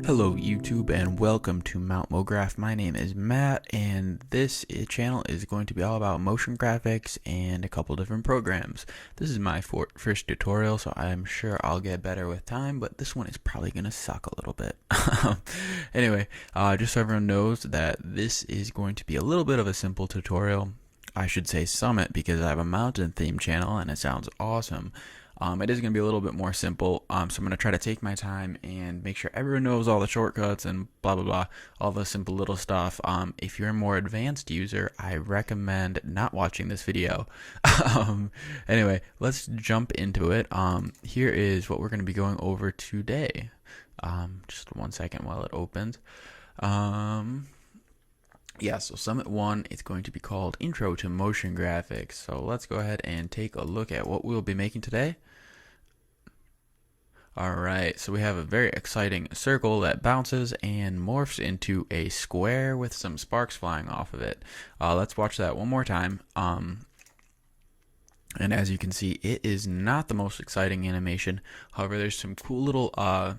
Hello YouTube and welcome to Mount MoGraph. My name is Matt and this channel is going to be all about motion graphics and a couple different programs. This is my first tutorial, so I'm sure I'll get better with time, but this one is probably going to suck a little bit. Anyway, just so everyone knows that this is going to be a little bit of a simple tutorial. I should say summit because I have a mountain theme channel and it sounds awesome. It is going to be a little bit more simple, so I'm going to try to take my time and make sure everyone knows all the shortcuts and blah blah blah, all the simple little stuff. If you're a more advanced user, I recommend not watching this video. Anyway, let's jump into it. Here is what we're going to be going over today. Just 1 second while it opens. Yeah, so Summit 1, it's going to be called Intro to Motion Graphics. So let's go ahead and take a look at what we'll be making today. Alright, so we have a very exciting circle that bounces and morphs into a square with some sparks flying off of it. Let's watch that one more time. And as you can see, it is not the most exciting animation. However, there's some cool little I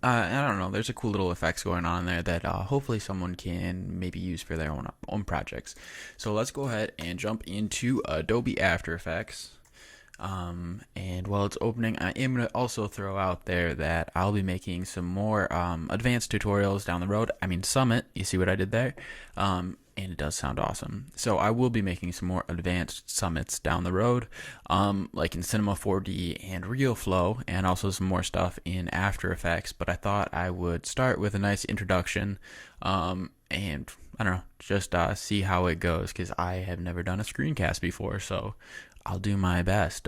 don't know, there's a cool little effects going on there that hopefully someone can maybe use for their own projects. So let's go ahead and jump into Adobe After Effects. And while it's opening, I am going to also throw out there that I'll be making some more advanced tutorials down the road. I mean Summit, you see what I did there? And it does sound awesome. So I will be making some more advanced summits down the road, like in Cinema 4D and RealFlow, and also some more stuff in After Effects. But I thought I would start with a nice introduction, and I don't know, just see how it goes, because I have never done a screencast before, so I'll do my best.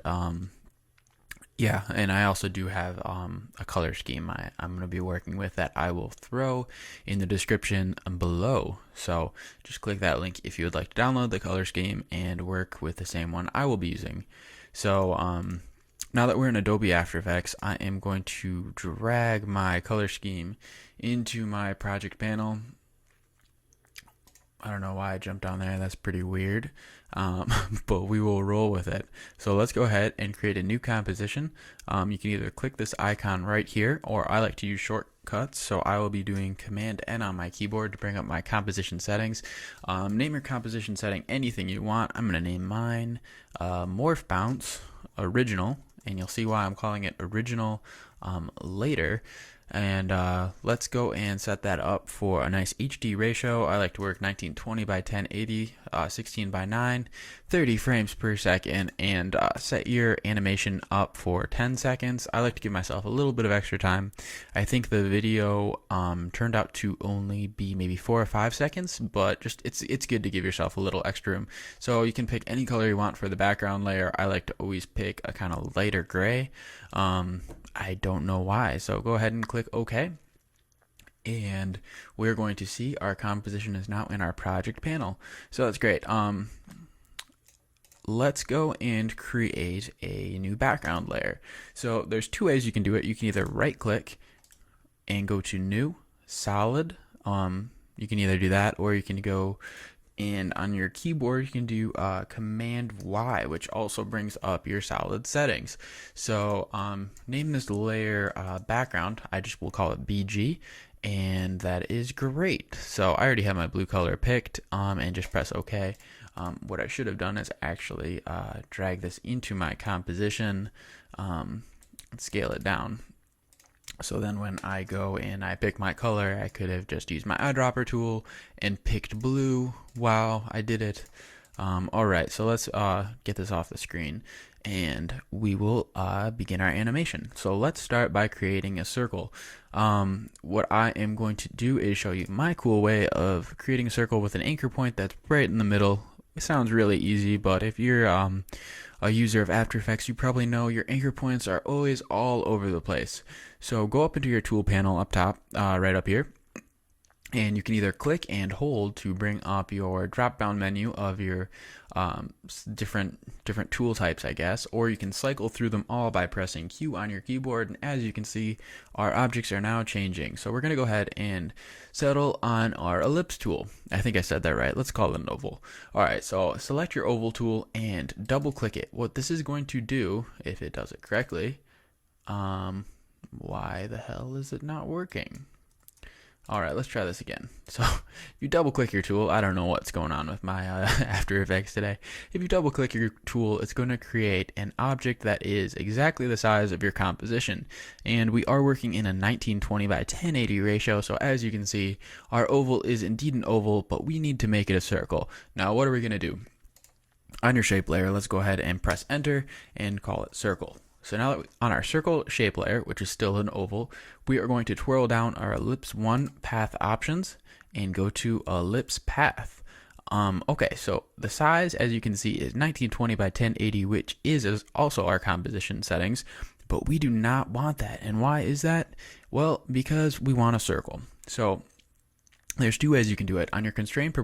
Yeah, and I also do have a color scheme I'm going to be working with that I will throw in the description below. So just click that link if you would like to download the color scheme and work with the same one I will be using. So now that we're in Adobe After Effects, I am going to drag my color scheme into my project panel. I don't know why I jumped down there, that's pretty weird, but we will roll with it. So let's go ahead and create a new composition. You can either click this icon right here, or I like to use shortcuts, so I will be doing Command N on my keyboard to bring up my composition settings. Name your composition setting anything you want. I'm going to name mine Morph Bounce Original, and you'll see why I'm calling it Original later. And let's go and set that up for a nice HD ratio. I like to work 1920 by 1080, 16 by 9, 30 frames per second, and set your animation up for 10 seconds. I like to give myself a little bit of extra time. I think the video turned out to only be maybe 4 or 5 seconds, but just it's good to give yourself a little extra room. So you can pick any color you want for the background layer. I like to always pick a kind of lighter gray. I don't know why, so go ahead and click OK, and we're going to see our composition is now in our project panel. So that's great. Let's go and create a new background layer. So there's two ways you can do it. You can either right click and go to New, Solid. You can either do that, or you can go and on your keyboard you can do Command Y, which also brings up your solid settings. So name this layer background. I just will call it BG, and that is great. So I already have my blue color picked, and just press OK. What I should have done is actually drag this into my composition and scale it down. So then when I go and I pick my color, I could have just used my eyedropper tool and picked blue. Wow, I did it. Alright, so let's get this off the screen, and we will begin our animation. So let's start by creating a circle. What I am going to do is show you my cool way of creating a circle with an anchor point that's right in the middle. It sounds really easy, but if you're a user of After Effects, you probably know your anchor points are always all over the place. So go up into your tool panel up top, right up here, and you can either click and hold to bring up your drop-down menu of your different tool types, I guess, or you can cycle through them all by pressing Q on your keyboard. And as you can see, our objects are now changing. So we're going to go ahead and settle on our ellipse tool. I think I said that right. Let's call it an oval. All right, so select your oval tool and double click it. What this is going to do, if it does it correctly, why the hell is it not working? All right, let's try this again. So you double click your tool. I don't know what's going on with my After Effects today. If you double click your tool, it's going to create an object that is exactly the size of your composition. And we are working in a 1920 by 1080 ratio. So as you can see, our oval is indeed an oval, but we need to make it a circle. Now, what are we going to do? On your shape layer, let's go ahead and press enter and call it circle. So now that on our circle shape layer, which is still an oval, we are going to twirl down our ellipse 1 path options and go to ellipse path. Okay, so the size, as you can see, is 1920 by 1080, which is also our composition settings, but we do not want that. And why is that? Well, because we want a circle. So there's two ways you can do it. On your constraint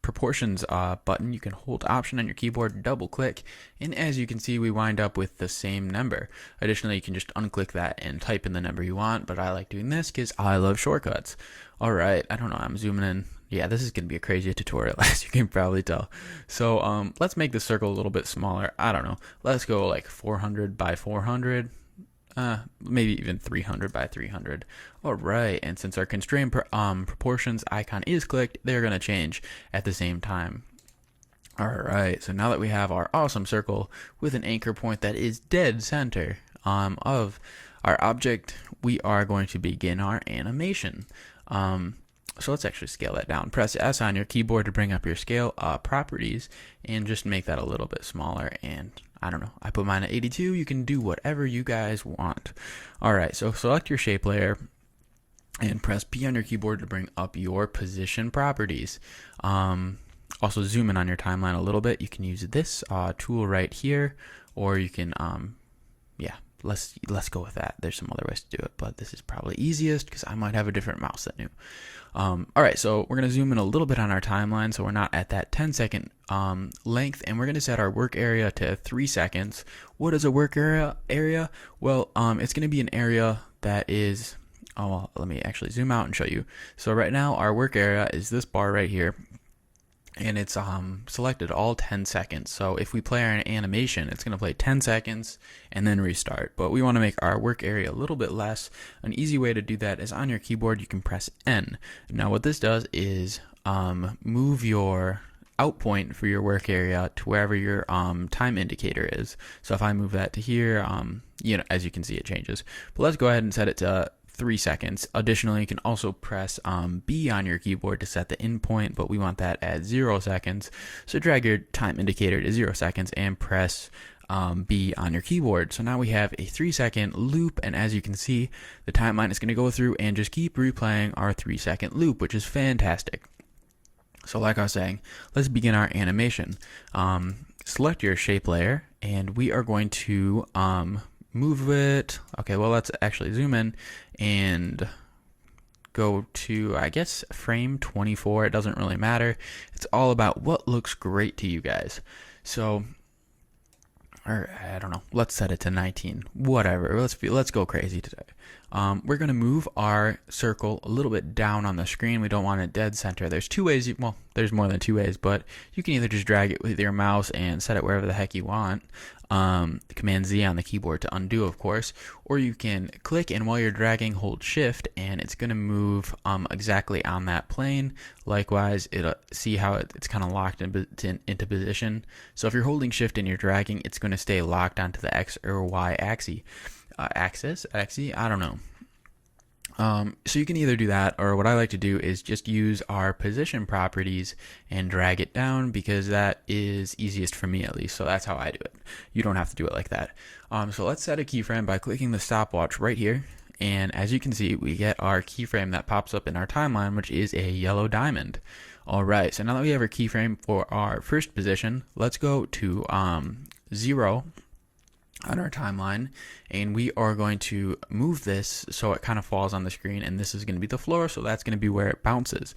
proportions button, you can hold option on your keyboard, double click, and as you can see, we wind up with the same number. Additionally, you can just unclick that and type in the number you want, but I like doing this because I love shortcuts. All right, I don't know, I'm zooming in. Yeah, this is going to be a crazy tutorial, as you can probably tell. So let's make the circle a little bit smaller. I don't know, let's go like 400 by 400. Maybe even 300 by 300. All right, and since our constraint proportions icon is clicked, they're going to change at the same time. All right, so now that we have our awesome circle with an anchor point that is dead center of our object, we are going to begin our animation. So let's actually scale that down. Press S on your keyboard to bring up your scale properties and just make that a little bit smaller. And I don't know, I put mine at 82. You can do whatever you guys want. All right, so select your shape layer and press P on your keyboard to bring up your position properties. Also zoom in on your timeline a little bit. You can use this tool right here, or you can, yeah, let's go with that. There's some other ways to do it, but this is probably easiest because I might have a different mouse than you. All right, so we're going to zoom in a little bit on our timeline so we're not at that 10-second length, and we're going to set our work area to 3 seconds. What is a work area? Well, it's going to be an area that is, oh, well, let me actually zoom out and show you. So right now our work area is this bar right here, and it's selected all 10 seconds. So if we play our animation, it's going to play 10 seconds and then restart. But we want to make our work area a little bit less. An easy way to do that is on your keyboard, you can press N. Now what this does is move your out point for your work area to wherever your time indicator is. So if I move that to here, you know, as you can see, it changes. But let's go ahead and set it to 3 seconds. Additionally, you can also press B on your keyboard to set the end point, but we want that at 0 seconds. So drag your time indicator to 0 seconds and press B on your keyboard. So now we have a 3-second loop, and as you can see, the timeline is going to go through and just keep replaying our 3-second loop, which is fantastic. So like I was saying, let's begin our animation. Select your shape layer, and we are going to move it. Okay, well, let's actually zoom in and go to, I guess, frame 24. It doesn't really matter. It's all about what looks great to you guys. So, or I don't know, let's set it to 19. Whatever. Let's go crazy today. We're going to move our circle a little bit down on the screen. We don't want it dead center. There's two ways, well, there's more than two ways, but you can either just drag it with your mouse and set it wherever the heck you want. Command Z on the keyboard to undo, of course, or you can click and while you're dragging, hold shift, and it's going to move exactly on that plane. Likewise, it'll see how it's kind of locked into position. So if you're holding shift and you're dragging, it's going to stay locked onto the X or Y axis. I don't know. So you can either do that, or what I like to do is just use our position properties and drag it down, because that is easiest for me, at least. So that's how I do it. You don't have to do it like that. So let's set a keyframe by clicking the stopwatch right here. And as you can see, we get our keyframe that pops up in our timeline, which is a yellow diamond. All right, so now that we have our keyframe for our first position, let's go to 0 on our timeline, and we are going to move this so it kind of falls on the screen, and this is going to be the floor, so that's going to be where it bounces.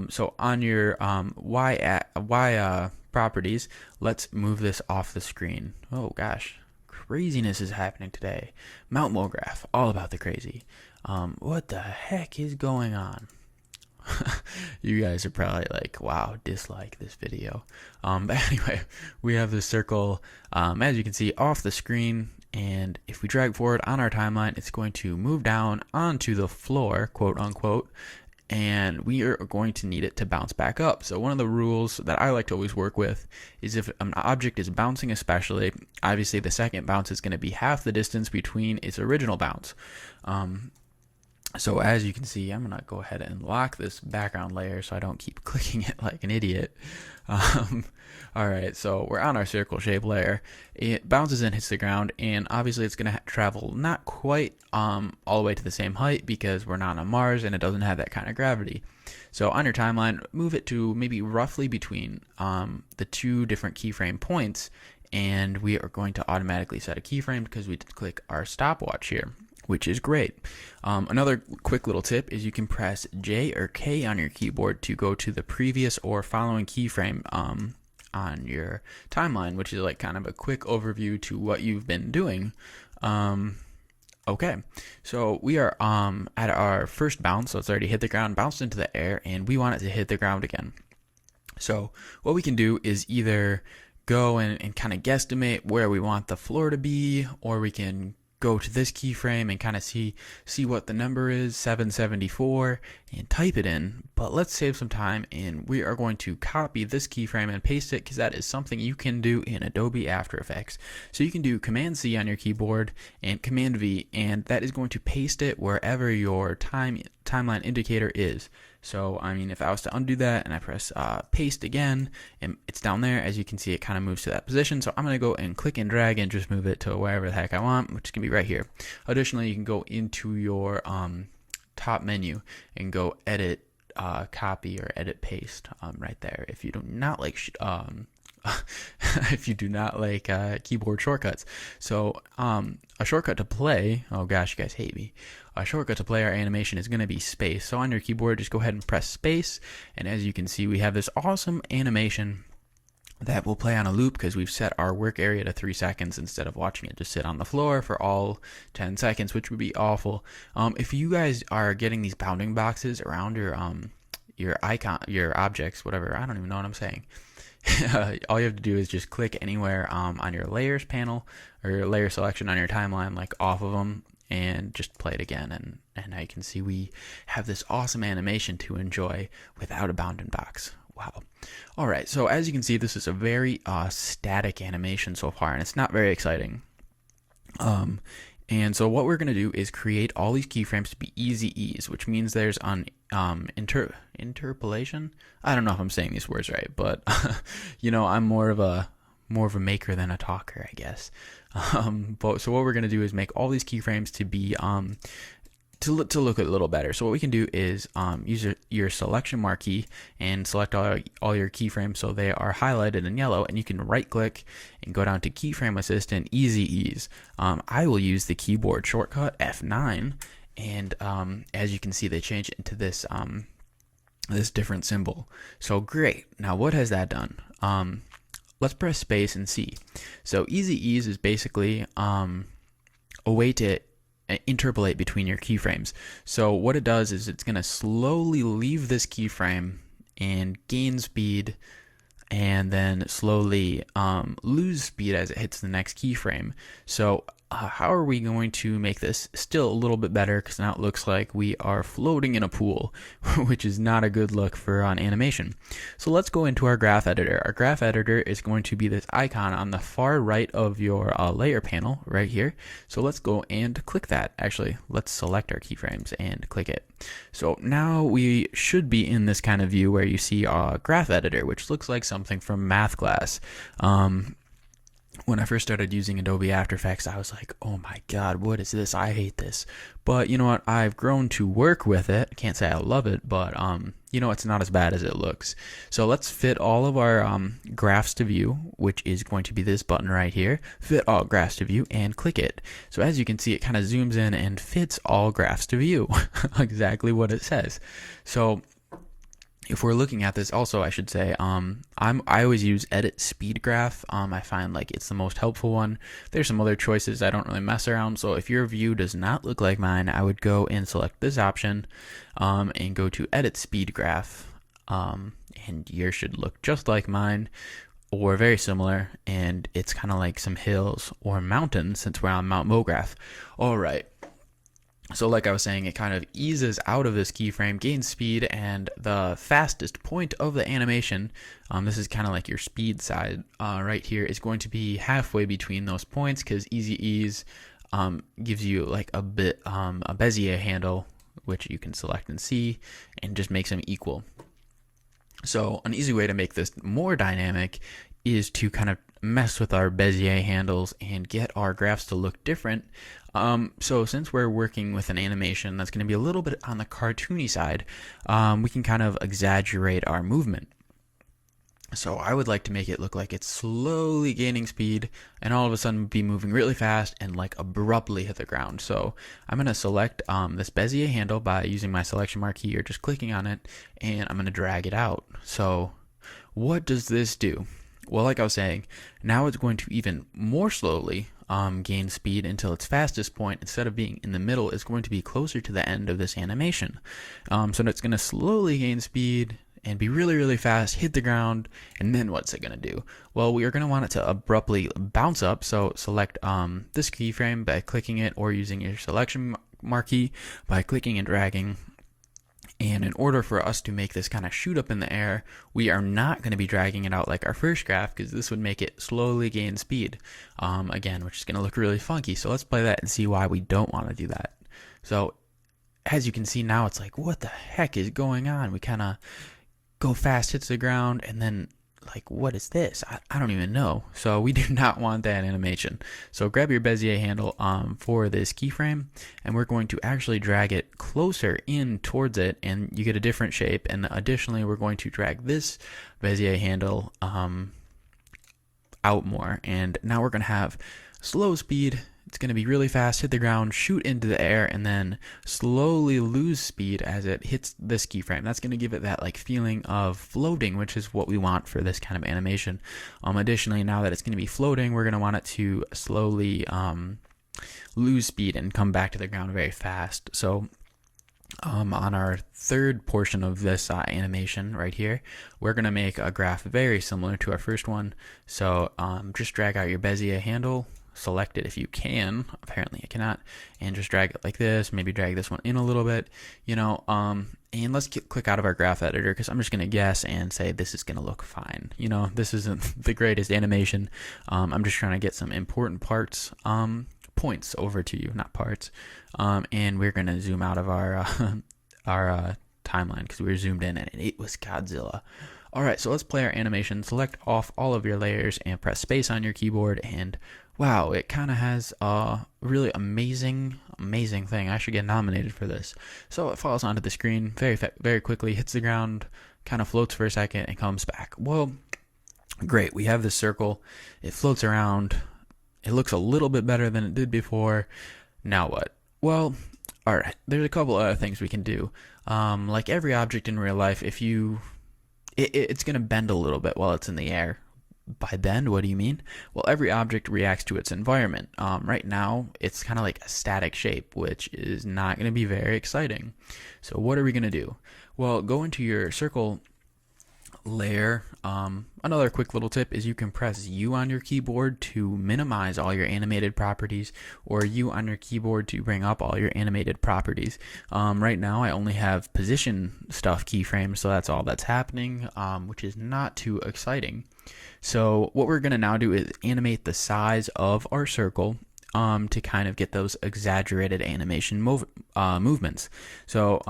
So on your Y properties, let's move this off the screen. Oh gosh, craziness is happening today. Mount Mulgraph, all about the crazy. What the heck is going on? You guys are probably like, wow, dislike this video. But anyway, we have the circle, as you can see, off the screen, And if we drag forward on our timeline, it's going to move down onto the floor, quote unquote, and we are going to need it to bounce back up. So one of the rules that I like to always work with is if an object is bouncing especially, obviously the second bounce is going to be half the distance between its original bounce. So as you can see, I'm going to go ahead and lock this background layer so I don't keep clicking it like an idiot. All right, so we're on our circle shape layer. It bounces and hits the ground, and obviously it's going to travel not quite all the way to the same height because we're not on Mars and it doesn't have that kind of gravity. So on your timeline, move it to maybe roughly between the two different keyframe points, and we are going to automatically set a keyframe because we did click our stopwatch here, which is great. Another quick little tip is you can press J or K on your keyboard to go to the previous or following keyframe on your timeline, which is like kind of a quick overview to what you've been doing. Okay, so we are at our first bounce, so it's already hit the ground, bounced into the air, and we want it to hit the ground again. So what we can do is either go and kind of guesstimate where we want the floor to be, or we can go to this keyframe and kind of see what the number is, 774, and type it in. But let's save some time, and we are going to copy this keyframe and paste it because that is something you can do in Adobe After Effects. So you can do Command C on your keyboard and Command V, and that is going to paste it wherever your timeline indicator is. So, I mean, if I was to undo that and I press paste again, and it's down there, as you can see, it kind of moves to that position. So I'm going to go and click and drag and just move it to wherever the heck I want, which can be right here. Additionally, you can go into your top menu and go edit, copy, or edit paste right there. If you do not like if you do not like keyboard shortcuts. So a shortcut to play, oh gosh, you guys hate me. A shortcut to play our animation is going to be space. So on your keyboard, just go ahead and press space. And as you can see, we have this awesome animation that will play on a loop because we've set our work area to 3 seconds instead of watching it just sit on the floor for all 10 seconds, which would be awful. If you guys are getting these bounding boxes around your icon, your objects, whatever, I don't even know what I'm saying. All you have to do is just click anywhere on your layers panel or your layer selection on your timeline, like off of them, and just play it again. And now you can see we have this awesome animation to enjoy without a bounding box. Wow. All right, so as you can see, this is a very static animation so far, and it's not very exciting. And so what we're going to do is create all these keyframes to be easy ease, which means there's an interpolation. I don't know if I'm saying these words right, but you know, I'm more of a maker than a talker, I guess. But so what we're going to do is make all these keyframes to be to look a little better. So what we can do is use your selection marquee and select all your keyframes so they are highlighted in yellow, and you can right click and go down to keyframe assistant, easy ease. I will use the keyboard shortcut F9, and as you can see, they change it into this this different symbol. So great. Now what has that done? Let's press space and see. So easy ease is basically a way to interpolate between your keyframes. So what it does is it's going to slowly leave this keyframe and gain speed, and then slowly lose speed as it hits the next keyframe. So how are we going to make this still a little bit better? Because now it looks like we are floating in a pool, which is not a good look for an animation. So let's go into our graph editor. Our graph editor is going to be this icon on the far right of your layer panel right here. So let's go and click that. Actually, let's select our keyframes and click it. So now we should be in this kind of view where you see our graph editor, which looks like something from math class. When I first started using Adobe After Effects, I was like, oh my god, what is this? I hate this. But you know what? I've grown to work with it. Can't say I love it, but you know, it's not as bad as it looks. So let's fit all of our graphs to view, which is going to be this button right here. Fit all graphs to view and click it. So as you can see, it kind of zooms in and fits all graphs to view. Exactly what it says. So if we're looking at this, also I should say, I always use edit speed graph. I find like it's the most helpful one. There's some other choices I don't really mess around. So if your view does not look like mine, I would go and select this option, and go to edit speed graph, and yours should look just like mine. or very similar, and it's kind of like some hills or mountains since we're on Mount Mograph. All right. So like I was saying, it kind of eases out of this keyframe, gains speed, and the fastest point of the animation, this is kind of like your speed side right here, is going to be halfway between those points, because easy ease gives you like a Bezier handle, which you can select and see, and just makes them equal. So an easy way to make this more dynamic is to kind of mess with our Bezier handles and get our graphs to look different. So since we're working with an animation that's going to be a little bit on the cartoony side, we can kind of exaggerate our movement. So I would like to make it look like it's slowly gaining speed and all of a sudden be moving really fast and like abruptly hit the ground. So I'm going to select this Bezier handle by using my selection marquee or just clicking on it, and I'm going to drag it out. So what does this do? Well, like I was saying, now it's going to even more slowly gain speed until its fastest point, instead of being in the middle, is going to be closer to the end of this animation. So it's going to slowly gain speed and be really, really fast, hit the ground, and then what's it going to do? Well, we are going to want it to abruptly bounce up, so select this keyframe by clicking it, or using your selection marquee by clicking and dragging. And in order for us to make this kind of shoot up in the air, we are not going to be dragging it out like our first graph, because this would make it slowly gain speed, again, which is going to look really funky. So let's play that and see why we don't want to do that. So as you can see now, it's like, what the heck is going on? We kind of go fast, hits the ground, and then like, what is this? I don't even know. So we do not want that animation. So grab your Bezier handle for this keyframe, and we're going to actually drag it closer in towards it, and you get a different shape. And additionally, we're going to drag this Bezier handle out more, and now we're going to have slow speed. It's going to be really fast, hit the ground, shoot into the air, and then slowly lose speed as it hits this keyframe. That's going to give it that like feeling of floating, which is what we want for this kind of animation. Additionally, now that it's going to be floating, we're going to want it to slowly lose speed and come back to the ground very fast. So on our third portion of this animation right here, we're going to make a graph very similar to our first one. So just drag out your Bezier handle, select it if you can. Apparently I cannot, and just drag it like this. Maybe drag this one in a little bit, and let's click out of our graph editor, because I'm just going to guess and say this is going to look fine. This isn't the greatest animation. I'm just trying to get some important points over to you, not parts. And we're going to zoom out of our timeline, because we were zoomed in and it was Godzilla. Alright, so let's play our animation. Select off all of your layers and press space on your keyboard, and wow, it kind of has a really amazing thing. I should get nominated for this. So it falls onto the screen very quickly, hits the ground, kind of floats for a second, and comes back. Well, great, we have this circle. It floats around. It looks a little bit better than it did before. Now what? Well, alright, there's a couple other things we can do. Like every object in real life, if it's going to bend a little bit while it's in the air. By bend, what do you mean? Well, every object reacts to its environment. Right now, it's kind of like a static shape, which is not going to be very exciting. So what are we going to do? Well, go into your circle layer. Another quick little tip is you can press U on your keyboard to minimize all your animated properties, or U on your keyboard to bring up all your animated properties. Right now I only have position stuff keyframes, so that's all that's happening, which is not too exciting. So what we're going to now do is animate the size of our circle to kind of get those exaggerated animation movements. So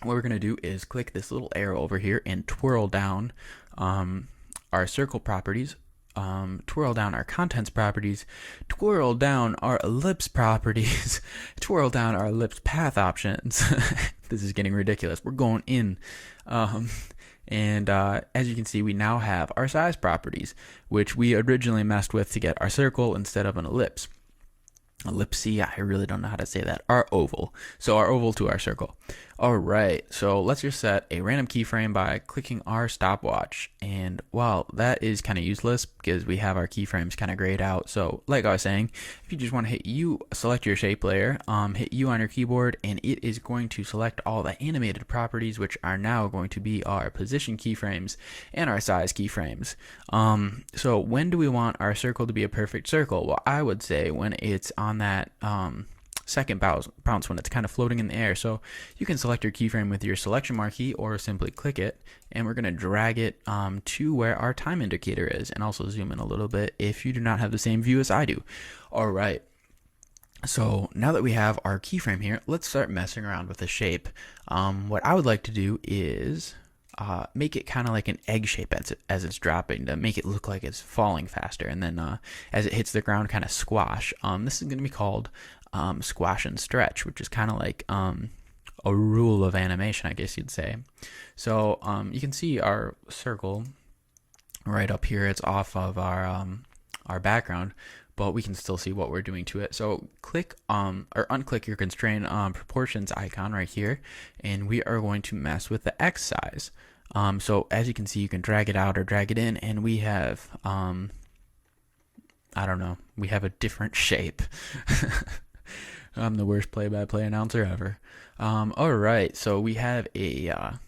what we're going to do is click this little arrow over here and twirl down our circle properties, twirl down our contents properties, twirl down our ellipse properties, twirl down our ellipse path options. This is getting ridiculous. We're going in. And as you can see, we now have our size properties, which we originally messed with to get our circle instead of an ellipse. Ellipse, I really don't know how to say that. Our oval. So our oval to our circle. All right, so let's just set a random keyframe by clicking our stopwatch. And well, that is kind of useless because we have our keyframes kind of grayed out. So like I was saying, if you just want to hit U, select your shape layer, hit U on your keyboard, and it is going to select all the animated properties, which are now going to be our position keyframes and our size keyframes. So when do we want our circle to be a perfect circle? Well, I would say when it's on that second bounce when it's kind of floating in the air. So you can select your keyframe with your selection marquee or simply click it, and we're going to drag it to where our time indicator is, and also zoom in a little bit if you do not have the same view as I do. All right. So now that we have our keyframe here, let's start messing around with the shape. What I would like to do is make it kind of like an egg shape as it's dropping, to make it look like it's falling faster, and then as it hits the ground, kind of squash. This is going to be called squash and stretch, which is kind of like a rule of animation, I guess you'd say. So you can see our circle right up here. It's off of our background, but we can still see what we're doing to it. So click or unclick your constrain proportions icon right here, and we are going to mess with the X size. So as you can see, you can drag it out or drag it in, and we have I don't know, we have a different shape. I'm the worst play-by-play announcer ever. All right, so we have I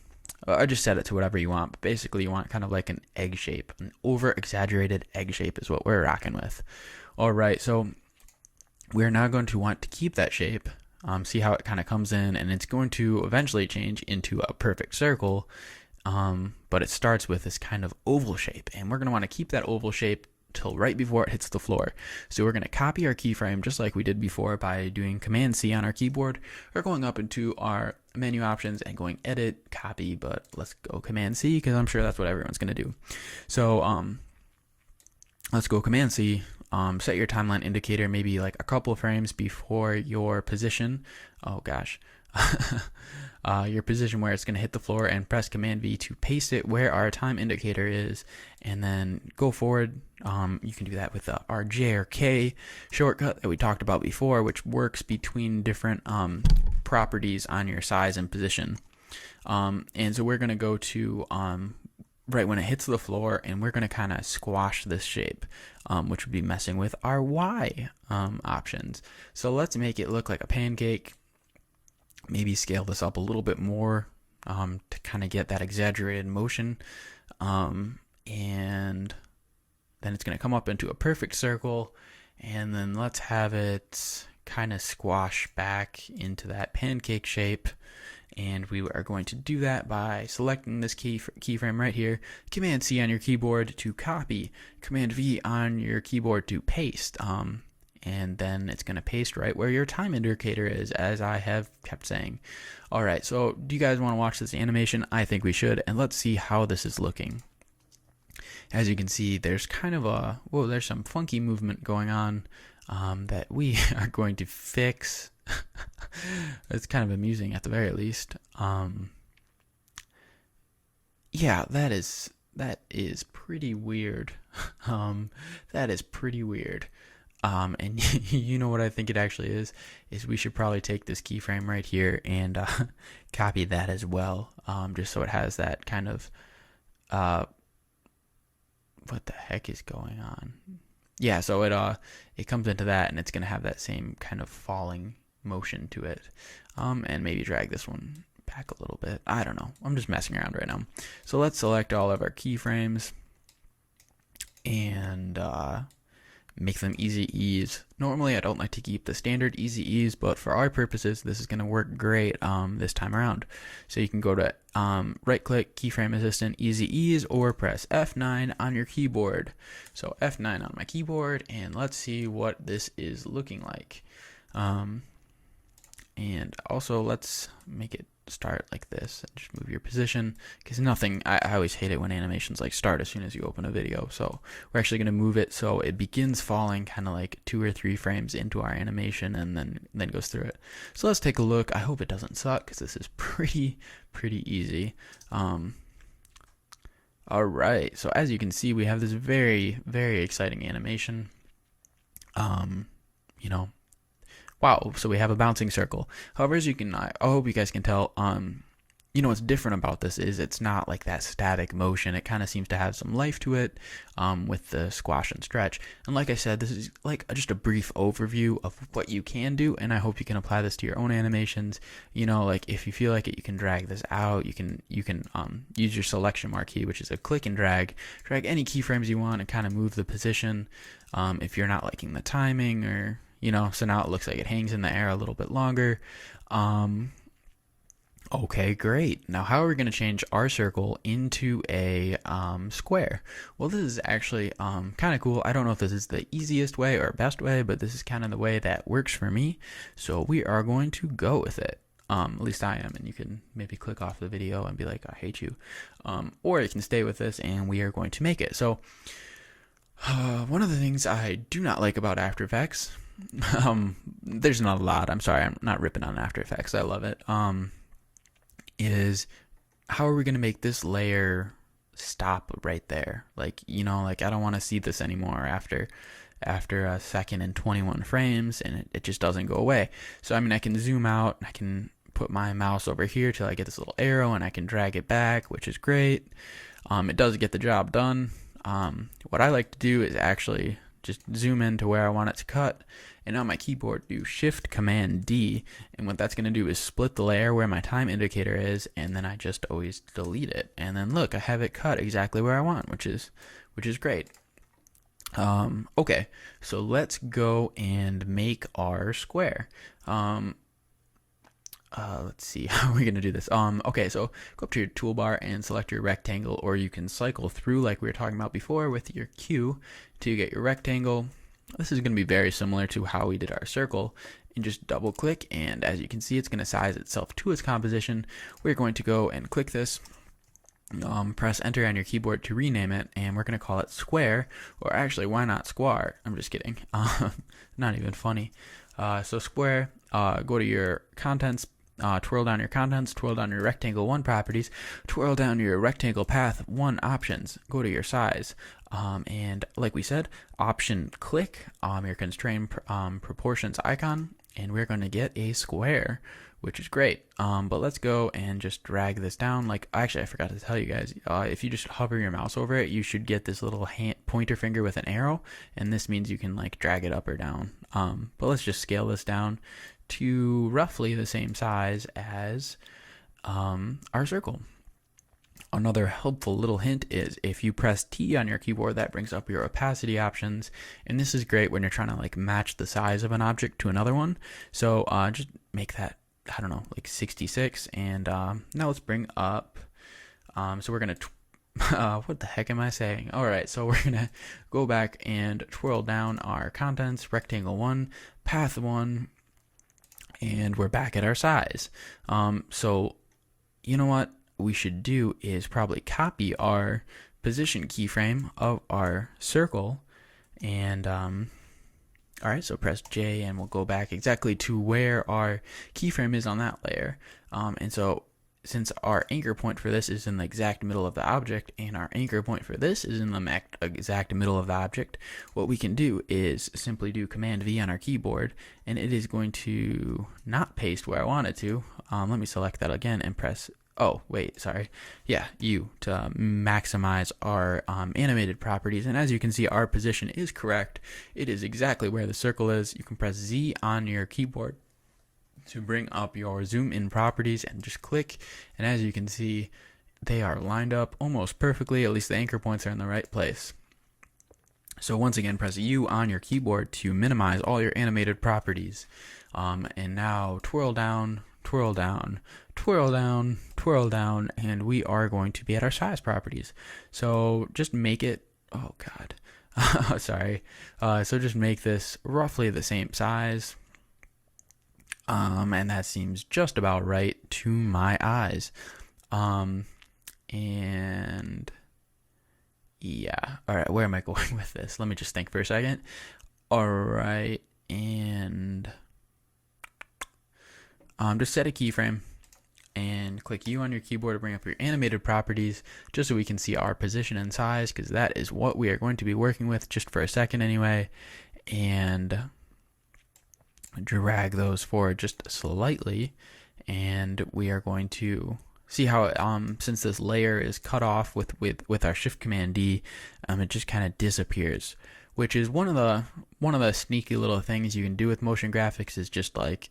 just set it to whatever you want, but basically you want kind of like an egg shape. An over-exaggerated egg shape is what we're rocking with. All right, so we're now going to want to keep that shape. See how it kind of comes in, and it's going to eventually change into a perfect circle, but it starts with this kind of oval shape, and we're going to want to keep that oval shape till right before it hits the floor. So we're going to copy our keyframe just like we did before by doing Command C on our keyboard, or going up into our menu options and going edit, copy, but let's go Command C because I'm sure that's what everyone's going to do. So let's go Command C, set your timeline indicator maybe like a couple of frames before your position. Oh gosh. Your position where it's going to hit the floor, and press Command V to paste it where our time indicator is, and then go forward. You can do that with the RJ or K shortcut that we talked about before, which works between different properties on your size and position. And so we're going to go to right when it hits the floor, and we're going to kind of squash this shape, which would be messing with our Y options. So let's make it look like a pancake. Maybe scale this up a little bit more to kind of get that exaggerated motion. And then it's going to come up into a perfect circle. And then let's have it kind of squash back into that pancake shape. And we are going to do that by selecting this keyframe right here. Command C on your keyboard to copy. Command V on your keyboard to paste. And then it's going to paste right where your time indicator is, as I have kept saying. All right, so do you guys want to watch this animation? I think we should, and let's see how this is looking. As you can see, there's kind of there's some funky movement going on that we are going to fix. It's kind of amusing at the very least. Yeah, that is pretty weird. That is pretty weird. And you know what I think it actually is we should probably take this keyframe right here and copy that as well, just so it has that kind of what the heck is going on? Yeah, so it comes into that, and it's gonna have that same kind of falling motion to it, and maybe drag this one back a little bit. I don't know, I'm just messing around right now. So let's select all of our keyframes and make them easy ease. Normally I don't like to keep the standard easy ease, but for our purposes this is going to work great this time around. So you can go to right click keyframe assistant easy ease, or press F9 on your keyboard. So F9 on my keyboard, and let's see what this is looking like. And also let's make it start like this, and just move your position, because I always hate it when animations like start as soon as you open a video. So we're actually going to move it so it begins falling kind of like 2 or 3 frames into our animation, and then goes through it. So let's take a look. I hope it doesn't suck, because this is pretty easy. All right, so as you can see, we have this very exciting animation. You know, Wow, so we have a bouncing circle. However, as you can, I hope you guys can tell, what's different about this is it's not like that static motion. It kind of seems to have some life to it, with the squash and stretch. And like I said, this is like just a brief overview of what you can do, and I hope you can apply this to your own animations. Like if you feel like it, you can drag this out. You can use your selection marquee, which is a click and drag any keyframes you want, and kind of move the position. If you're not liking the timing, or so now it looks like it hangs in the air a little bit longer. Okay, great. Now, how are we going to change our circle into a square? Well, this is actually kind of cool. I don't know if this is the easiest way or best way, but this is kind of the way that works for me. So we are going to go with it. At least I am, and you can maybe click off the video and be like, I hate you. Or you can stay with this, and we are going to make it. So one of the things I do not like about After Effects, there's not a lot. I'm sorry, I'm not ripping on After Effects. I love it. Is how are we going to make this layer stop right there? Like I don't want to see this anymore after a second and 21 frames, and it just doesn't go away. So I can zoom out, I can put my mouse over here till I get this little arrow, and I can drag it back, which is great. It does get the job done. What I like to do is actually just zoom in to where I want it to cut, and on my keyboard do Shift Command D, and what that's going to do is split the layer where my time indicator is, and then I just always delete it, and then look, I have it cut exactly where I want, which is great. Okay, so let's go and make our square. Let's see, how are we going to do this? Okay, so go up to your toolbar and select your rectangle, or you can cycle through like we were talking about before with your Q to get your rectangle. This is going to be very similar to how we did our circle, and just double click, and as you can see, it's going to size itself to its composition. We're going to go and click this, press enter on your keyboard to rename it, and we're going to call it square, or actually, why not square? I'm just kidding. Not even funny. So square, go to your contents, twirl down your contents, twirl down your rectangle 1 properties, twirl down your rectangle path 1 options, go to your size, and like we said, option click your constrain proportions icon, and we're going to get a square, which is great. But let's go and just drag this down. Like, actually, I forgot to tell you guys, if you just hover your mouse over it, you should get this little pointer finger with an arrow, and this means you can like drag it up or down. But let's just scale this down to roughly the same size as our circle. Another helpful little hint is if you press T on your keyboard, that brings up your opacity options, and this is great when you're trying to like match the size of an object to another one. So just make that, I don't know, like 66, and now let's bring up, so we're gonna what the heck am I saying? Alright, so we're gonna go back and twirl down our contents, rectangle 1, path 1, and we're back at our size. So you know what we should do is probably copy our position keyframe of our circle, and alright, so press J, and we'll go back exactly to where our keyframe is on that layer. And so since our anchor point for this is in the exact middle of the object, and our anchor point for this is in the exact middle of the object, what we can do is simply do Command V on our keyboard, and it is going to not paste where I want it to. Let me select that again and press, oh wait, sorry, yeah, U, to maximize our animated properties. And as you can see, our position is correct. It is exactly where the circle is. You can press Z on your keyboard to bring up your zoom in properties, and just click, and as you can see, they are lined up almost perfectly. At least the anchor points are in the right place. So once again, press U on your keyboard to minimize all your animated properties, and now twirl down, twirl down, twirl down, twirl down, and we are going to be at our size properties. So just make it, oh god, sorry, so just make this roughly the same size. And that seems just about right to my eyes. And yeah, all right, where am I going with this? Let me just think for a second. All right, and just set a keyframe and click U on your keyboard to bring up your animated properties, just so we can see our position and size, because that is what we are going to be working with just for a second anyway. And drag those forward just slightly, and we are going to see how since this layer is cut off with our Shift Command D, it just kind of disappears, which is one of the sneaky little things you can do with motion graphics, is just like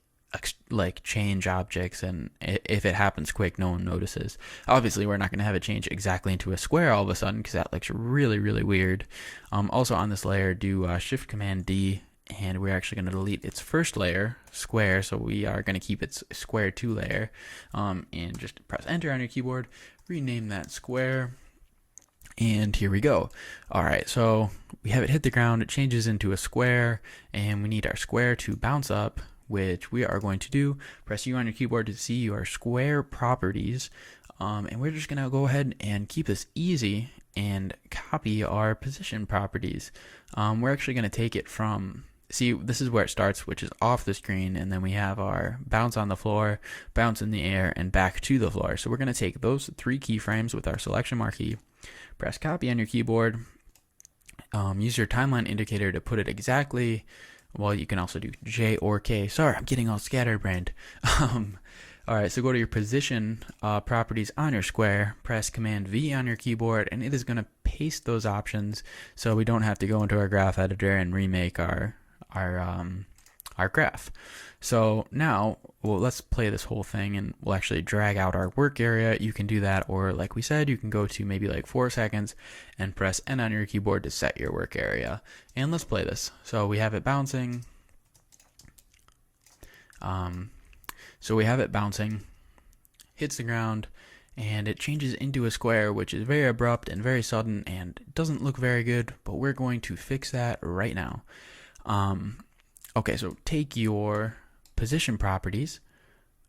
change objects, and if it happens quick, no one notices. Obviously, we're not going to have it change exactly into a square all of a sudden, because that looks really, really weird. Also on this layer, do Shift Command D, and we're actually going to delete its first layer, square, so we are going to keep its square 2 layer, and just press enter on your keyboard, rename that square, and here we go. Alright, so we have it hit the ground, it changes into a square, and we need our square to bounce up, which we are going to do. Press U on your keyboard to see your square properties, and we're just going to go ahead and keep this easy and copy our position properties. We're actually going to take it from, see, this is where it starts, which is off the screen, and then we have our bounce on the floor, bounce in the air, and back to the floor. So we're going to take those 3 keyframes with our selection marquee, press copy on your keyboard, use your timeline indicator to put it exactly. Well, you can also do J or K. Sorry, I'm getting all scatterbrained. Alright, so go to your position properties on your square, press Command V on your keyboard, and it is going to paste those options so we don't have to go into our graph editor and remake our graph. So now, well, let's play this whole thing, and we'll actually drag out our work area. You can do that, or like we said, you can go to maybe like 4 seconds and press N on your keyboard to set your work area. And let's play this. So we have it bouncing. Hits the ground, and it changes into a square, which is very abrupt and very sudden and doesn't look very good, but we're going to fix that right now. Okay, so take your position properties,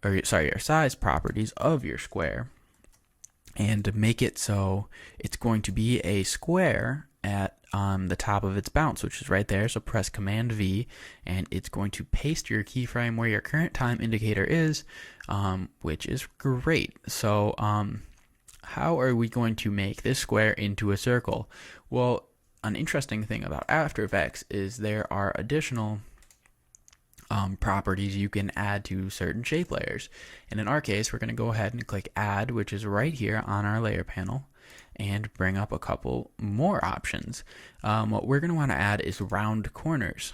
or sorry, your size properties of your square, and make it so it's going to be a square at the top of its bounce, which is right there. So press Command V, and it's going to paste your keyframe where your current time indicator is, which is great. So how are we going to make this square into a circle? Well, an interesting thing about After Effects is there are additional properties you can add to certain shape layers. And in our case, we're going to go ahead and click Add, which is right here on our layer panel, and bring up a couple more options. What we're going to want to add is round corners.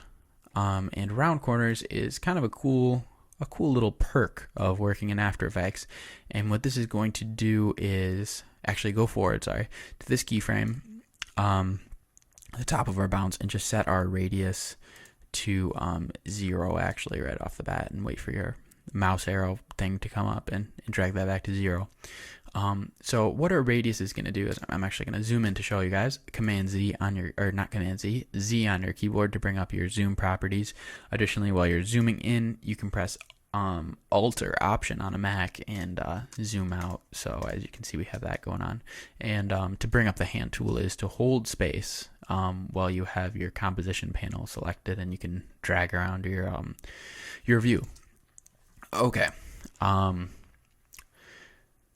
And round corners is kind of a cool little perk of working in After Effects. And what this is going to do is actually go forward, to this keyframe, the top of our bounce, and just set our radius to 0 actually right off the bat, and wait for your mouse arrow thing to come up and drag that back to 0. So what our radius is going to do is, I'm actually going to zoom in to show you guys. Command Z on your, or not Command Z, Z on your keyboard to bring up your zoom properties. Additionally, while you're zooming in, you can press Alt or Option on a Mac and zoom out. So as you can see, we have that going on. And to bring up the hand tool is to hold space while you have your composition panel selected, and you can drag around your view. Okay.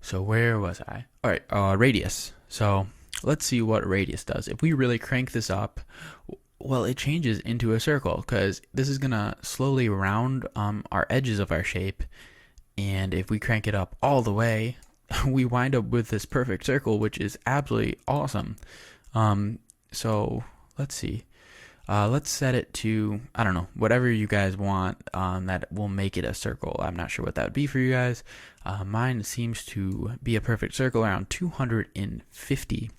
So where was I? All right, radius. So let's see what radius does. If we really crank this up, well, it changes into a circle, because this is gonna slowly round our edges of our shape. And if we crank it up all the way, we wind up with this perfect circle, which is absolutely awesome. So let's see. Let's set it to, I don't know, whatever you guys want that will make it a circle. I'm not sure what that would be for you guys. Mine seems to be a perfect circle around 250.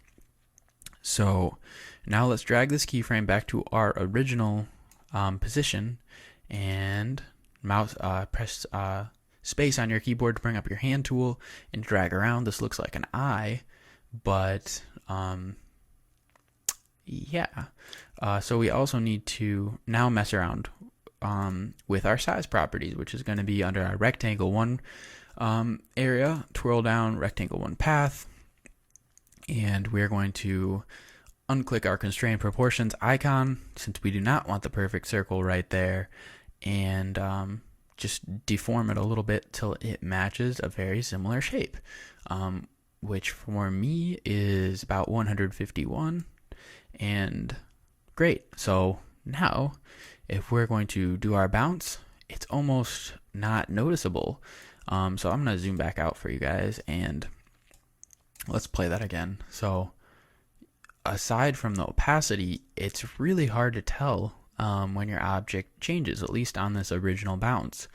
So now let's drag this keyframe back to our original position, and mouse press space on your keyboard to bring up your hand tool and drag around. This looks like an eye, but yeah. So we also need to now mess around with our size properties, which is going to be under our rectangle 1 area, twirl down rectangle 1 path, and we're going to unclick our constrain proportions icon, since we do not want the perfect circle right there, and just deform it a little bit till it matches a very similar shape, which for me is about 151. And great. So now if we're going to do our bounce, it's almost not noticeable. So I'm going to zoom back out for you guys and let's play that again. So aside from the opacity, it's really hard to tell when your object changes, at least on this original bounce,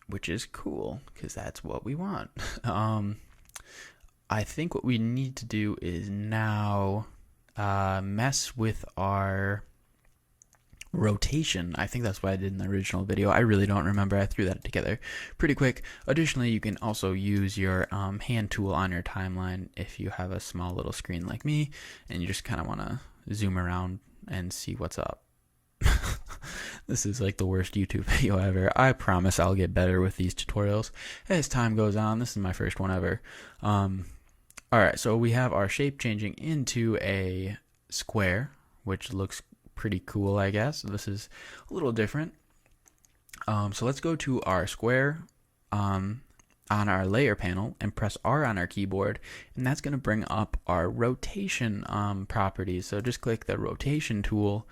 which is cool because that's what we want. I think what we need to do is now mess with our rotation. I think that's what I did in the original video. I really don't remember. I threw that together pretty quick. Additionally, you can also use your hand tool on your timeline if you have a small little screen like me and you just kind of want to zoom around and see what's up. This is like the worst YouTube video ever. I promise I'll get better with these tutorials as time goes on. This is my first one ever. Alright, so we have our shape changing into a square, which looks pretty cool, I guess. This is a little different. So let's go to our square on our layer panel and press R on our keyboard, and that's going to bring up our rotation properties. So just click the rotation tool,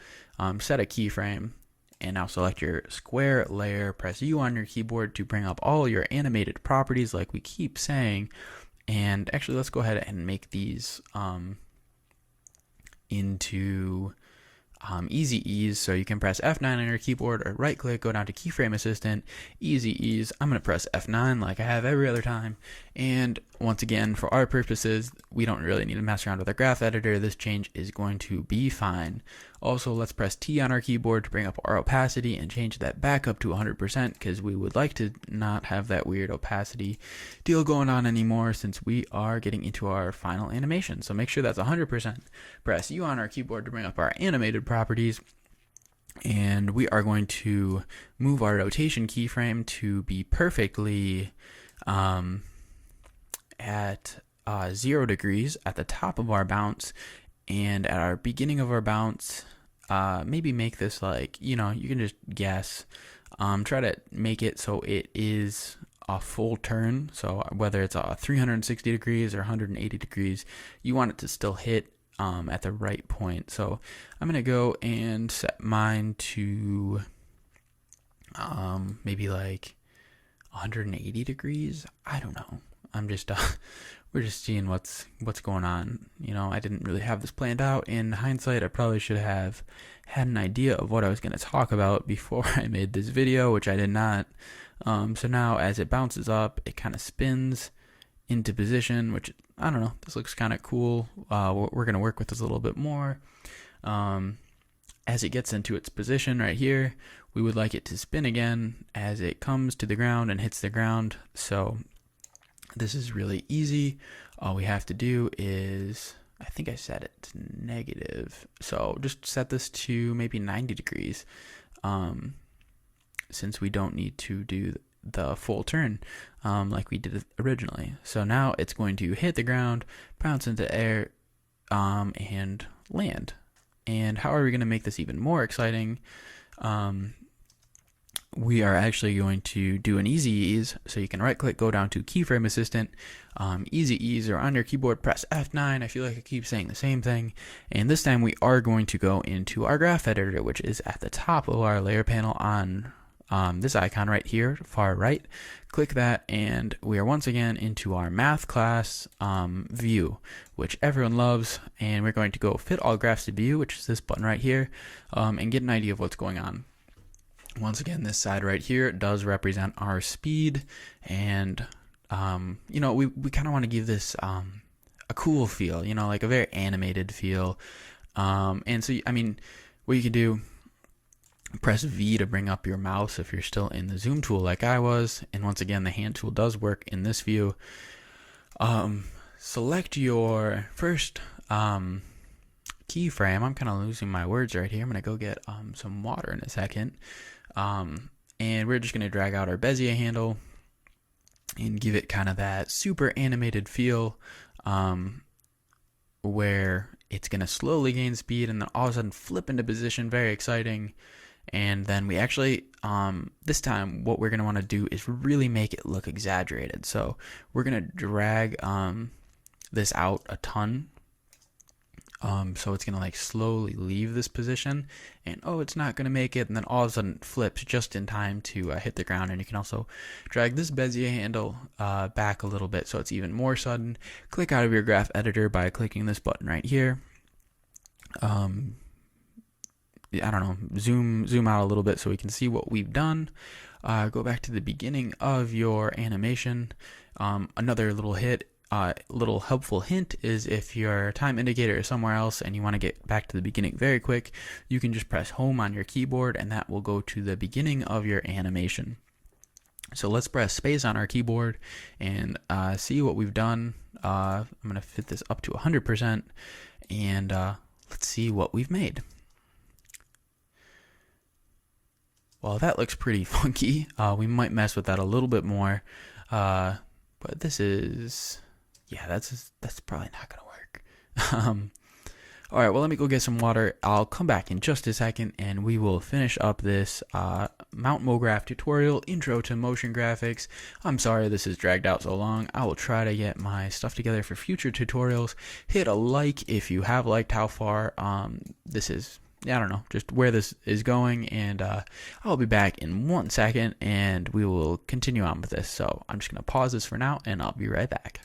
set a keyframe, and now select your square layer, press U on your keyboard to bring up all your animated properties like we keep saying. And actually, let's go ahead and make these into easy ease. So you can press F9 on your keyboard or right click, go down to keyframe assistant, easy ease. I'm going to press F9 like I have every other time. And once again, for our purposes, we don't really need to mess around with our graph editor. This change is going to be fine. Also, let's press T on our keyboard to bring up our opacity and change that back up to 100% because we would like to not have that weird opacity deal going on anymore since we are getting into our final animation. So make sure that's 100%. Press U on our keyboard to bring up our animated properties. And we are going to move our rotation keyframe to be perfectly at 0 degrees at the top of our bounce, and at our beginning of our bounce, maybe make this like, you can just guess, try to make it so it is a full turn. So whether it's 360 degrees or 180 degrees, you want it to still hit at the right point. So I'm going to go and set mine to maybe like 180 degrees. I don't know. I'm just we're just seeing what's going on. I didn't really have this planned out. In hindsight, I probably should have had an idea of what I was going to talk about before I made this video, which I did not. So now as it bounces up, it kind of spins into position, which, I don't know, this looks kind of cool. We're going to work with this a little bit more. As it gets into its position right here, we would like it to spin again as it comes to the ground and hits the ground. So this is really easy. All we have to do is, I think I set it to negative. So just set this to maybe 90 degrees since we don't need to do the full turn like we did originally. So now it's going to hit the ground, bounce into air, and land. And how are we going to make this even more exciting? We are actually going to do an easy ease. So you can right click, go down to keyframe assistant, easy ease, or on your keyboard press F9. I feel like I keep saying the same thing. And this time we are going to go into our graph editor, which is at the top of our layer panel on this icon right here, far right. Click that, and we are once again into our math class view, which everyone loves. And we're going to go fit all graphs to view, which is this button right here, and get an idea of what's going on. Once again, this side right here does represent our speed, and we kind of want to give this a cool feel, like a very animated feel. And so, what you can do, press V to bring up your mouse if you're still in the zoom tool like I was. And once again, the hand tool does work in this view. Select your first keyframe. I'm kind of losing my words right here. I'm going to go get some water in a second. And we're just going to drag out our Bezier handle and give it kind of that super animated feel where it's going to slowly gain speed and then all of a sudden flip into position. Very exciting. And then we actually, this time, what we're going to want to do is really make it look exaggerated. So we're going to drag this out a ton. So it's gonna like slowly leave this position, and oh, it's not gonna make it, and then all of a sudden it flips just in time to hit the ground. And you can also drag this Bezier handle back a little bit so it's even more sudden. Click out of your graph editor by clicking this button right here. I don't know, zoom out a little bit so we can see what we've done. Go back to the beginning of your animation. Another little helpful hint is if your time indicator is somewhere else and you want to get back to the beginning very quick, you can just press home on your keyboard and that will go to the beginning of your animation. So let's press space on our keyboard and see what we've done. I'm going to fit this up to 100% and let's see what we've made. Well, that looks pretty funky. We might mess with that a little bit more, but this is, yeah, that's probably not gonna work. All right, well, let me go get some water. I'll come back in just a second, and we will finish up this Mount MoGraph tutorial, Intro to Motion Graphics. I'm sorry this is dragged out so long. I will try to get my stuff together for future tutorials. Hit a like if you have liked how far this is. I don't know, just where this is going, and I'll be back in 1 second and we will continue on with this. So I'm just going to pause this for now and I'll be right back.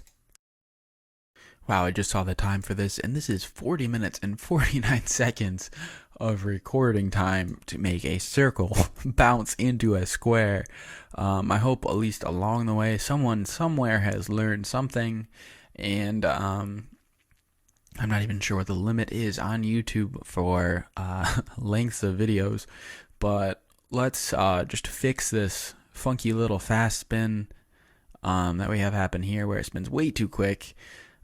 Wow, I just saw the time for this, and this is 40 minutes and 49 seconds of recording time to make a circle bounce into a square. I hope at least along the way someone somewhere has learned something, and I'm not even sure what the limit is on YouTube for lengths of videos, but let's just fix this funky little fast spin that we have happen here where it spins way too quick,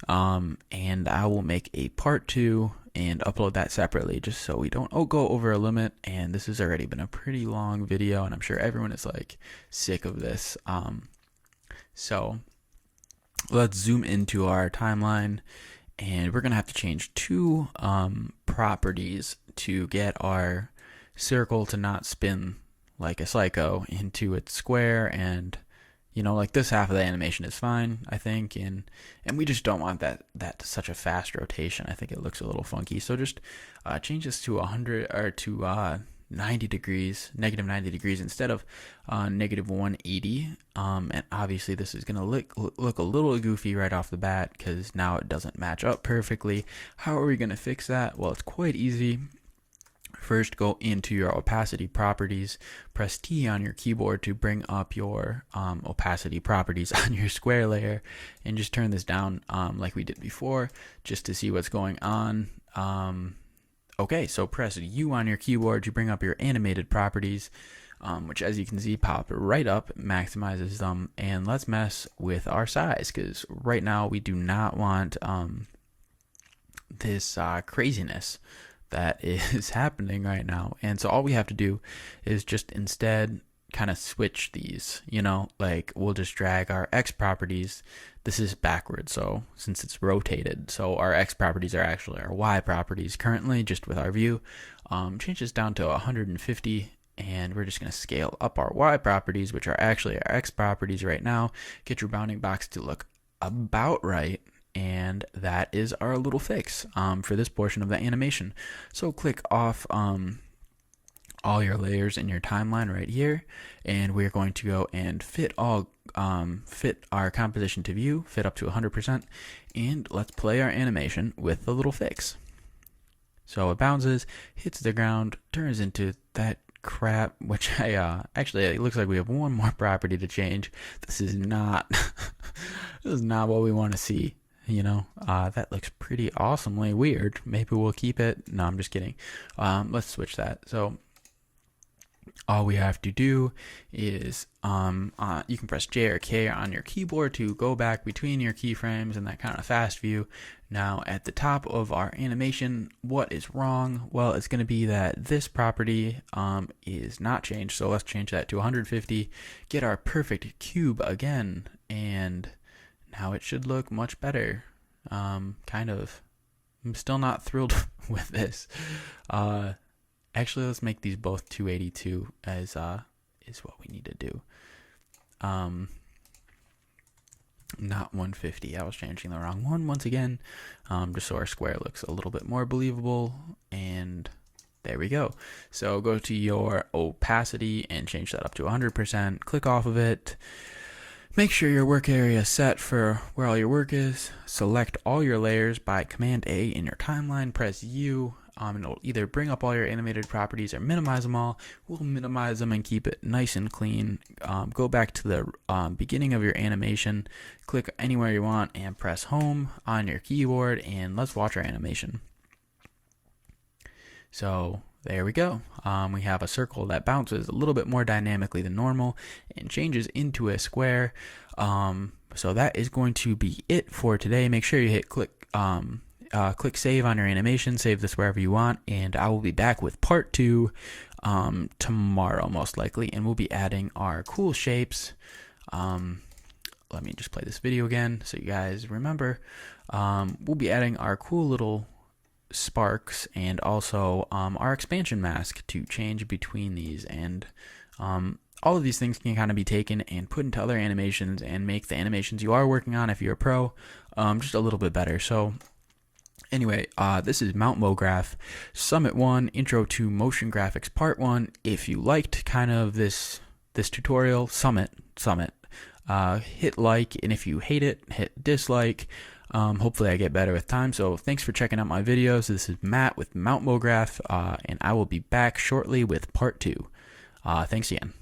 and I will make a part 2 and upload that separately just so we don't go over a limit. And this has already been a pretty long video and I'm sure everyone is like sick of this. So let's zoom into our timeline. And we're going to have to change 2 properties to get our circle to not spin like a psycho into its square. And, you know, like this half of the animation is fine, I think. And we just don't want that such a fast rotation. I think it looks a little funky. So just change this to 100 or to 90 degrees, negative 90 degrees instead of negative 180. And obviously this is going to look a little goofy right off the bat because now it doesn't match up perfectly. How are we going to fix that? Well, it's quite easy. First, go into your opacity properties, press T on your keyboard to bring up your opacity properties on your square layer, and just turn this down like we did before just to see what's going on. Okay, so press U on your keyboard to bring up your animated properties, which as you can see pop right up, maximizes them, and let's mess with our size because right now we do not want this craziness that is happening right now. And so all we have to do is just instead kind of switch these, you know, like we'll just drag our X properties. This is backwards, so since it's rotated, so our X properties are actually our Y properties currently, just with our view. Change this down to 150, and we're just going to scale up our Y properties, which are actually our X properties right now. Get your bounding box to look about right, and that is our little fix for this portion of the animation. So click off all your layers in your timeline right here, and we're going to go and fit our composition to view, fit up to 100%, and let's play our animation with the little fix. So it bounces, hits the ground, turns into that crap, which actually it looks like we have one more property to change. This is not this is not what we want to see. You know, that looks pretty awesomely weird. Maybe we'll keep it. No, I'm just kidding. Let's switch that. So all we have to do is you can press J or K on your keyboard to go back between your keyframes in that kind of fast view. Now at the top of our animation, what is wrong? Well, it's going to be that this property is not changed. So let's change that to 150, get our perfect cube again, and now it should look much better. Kind of. I'm still not thrilled with this. Actually, let's make these both 282 as is what we need to do. Not 150. I was changing the wrong one once again, just so our square looks a little bit more believable. And there we go. So go to your opacity and change that up to 100%. Click off of it. Make sure your work area is set for where all your work is. Select all your layers by Command A in your timeline. Press U. And it'll either bring up all your animated properties or minimize them all. We'll minimize them and keep it nice and clean. Go back to the beginning of your animation. Click anywhere you want and press home on your keyboard, and let's watch our animation. So there we go. We have a circle that bounces a little bit more dynamically than normal and changes into a square. So that is going to be it for today. Make sure you hit click save on your animation, save this wherever you want, and I will be back with part 2 tomorrow most likely, and we'll be adding our cool shapes. Let me just play this video again so you guys remember. We'll be adding our cool little sparks and also our expansion mask to change between these, and all of these things can kind of be taken and put into other animations and make the animations you are working on, if you're a pro, just a little bit better. So anyway, this is Mount MoGraph Summit 1 Intro to Motion Graphics Part 1. If you liked kind of this tutorial, Summit, hit like, and if you hate it, hit dislike. Hopefully I get better with time. So thanks for checking out my videos. This is Matt with Mount MoGraph, and I will be back shortly with part 2. Thanks again.